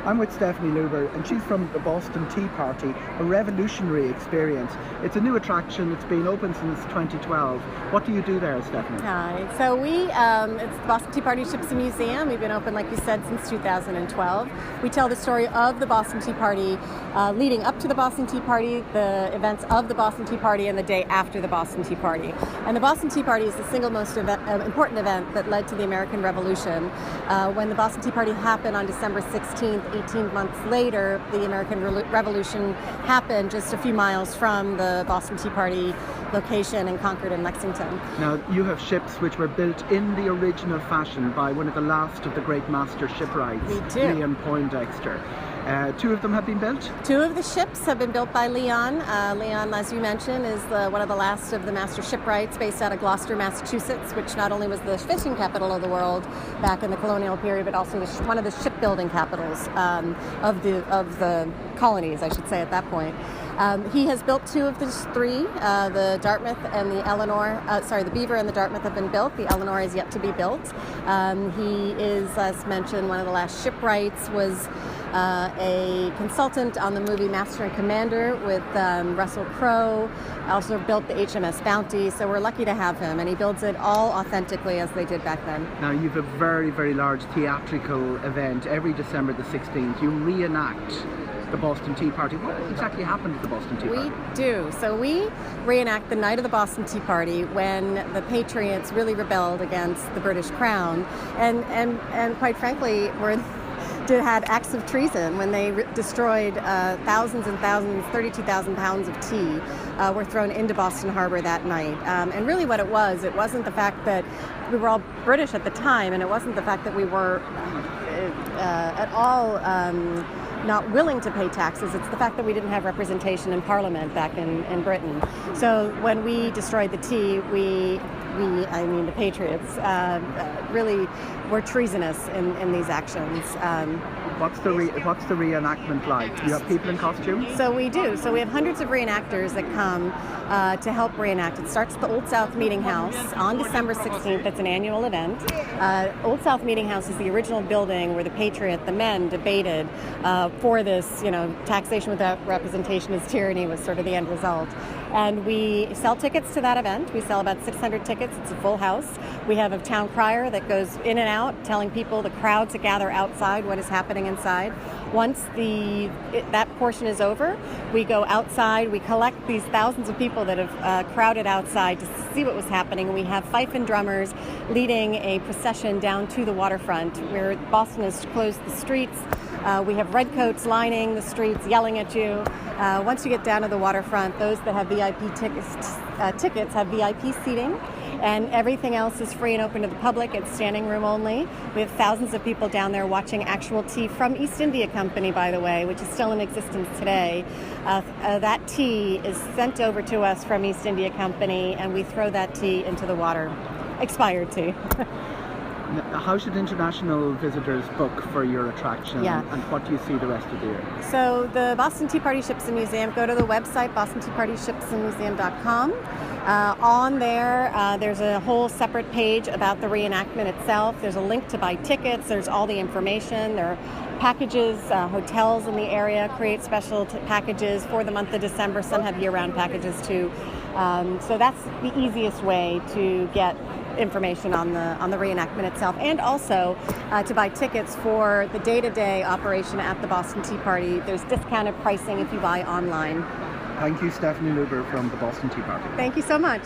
I'm with Stephanie Loeber, and she's from the Boston Tea Party, a revolutionary experience. It's a new attraction. It's been open since 2012. What do you do there, Stephanie? Hi. So it's the Boston Tea Party Ships and Museum. We've been open, like you said, since 2012. We tell the story of the Boston Tea Party leading up to the Boston Tea Party, the events of the Boston Tea Party, and the day after the Boston Tea Party. And the Boston Tea Party is the single most important event that led to the American Revolution. When the Boston Tea Party happened on December 16th, 18 months later, the American Revolution happened just a few miles from the Boston Tea Party location in Concord and Lexington. Now, you have ships which were built in the original fashion by one of the last of the great master shipwrights, Leon Poindexter. Two of them have been built? Two of the ships have been built by Leon. Leon, as you mentioned, is one of the last of the master shipwrights, based out of Gloucester, Massachusetts, which not only was the fishing capital of the world back in the colonial period, but also one of the shipbuilding capitals of the colonies, I should say, at that point. He has built two of the three. The Dartmouth and the Eleanor, the Beaver and the Dartmouth have been built. The Eleanor is yet to be built. He is, as mentioned, one of the last shipwrights, was a consultant on the movie Master and Commander with Russell Crowe. Also built the HMS Bounty, so we're lucky to have him, and he builds it all authentically as they did back then. Now, you have a very, very large theatrical event every December the 16th. You reenact the Boston Tea Party. What exactly happened at the Boston Tea Party? We do. So we reenact the night of the Boston Tea Party, when the Patriots really rebelled against the British Crown, and quite frankly, had acts of treason when they destroyed thousands and thousands, 32,000 pounds of tea were thrown into Boston Harbor that night. And really what it wasn't the fact that we were all British at the time, and it wasn't the fact that we were at all not willing to pay taxes. It's the fact that we didn't have representation in Parliament back in Britain. So when we destroyed the tea, the Patriots, really were treasunous in these actions. What's the reenactment like? Do you have people in costume? So we do. So we have hundreds of reenactors that come to help reenact. It starts at the Old South Meeting House on December 16th. It's an annual event. Old South Meeting House is the original building where the men debated for this, taxation without representation is tyranny was sort of the end result. And we sell tickets to that event. We sell about 600 tickets. It's a full house. We have a town crier that goes in and out telling people, the crowd, to gather outside, what is happening inside. Once that portion is over, we go outside. We collect these thousands of people that have crowded outside to see what was happening. We have fife and drummers leading a procession down to the waterfront, where Boston has closed the streets. We have redcoats lining the streets, yelling at you. Once you get down to the waterfront, those that have VIP tickets have VIP seating, and everything else is free and open to the public. It's standing room only. We have thousands of people down there watching actual tea from East India Company, by the way, which is still in existence today. That tea is sent over to us from East India Company, and we throw that tea into the water. Expired tea. How should international visitors book for your attraction, and what do you see the rest of the year? So the Boston Tea Party Ships and Museum, go to the website, bostonteapartyshipsandmuseum.com. On there, there's a whole separate page about the reenactment itself. There's a link to buy tickets. There's all the information. There are packages. Hotels in the area create special packages for the month of December. Some have year-round packages too. So that's the easiest way to get information on the reenactment itself, and also to buy tickets for the day-to-day operation at the Boston Tea Party. There's discounted pricing if you buy online. Thank you, Stephanie Loeber from the Boston Tea Party. Thank you so much.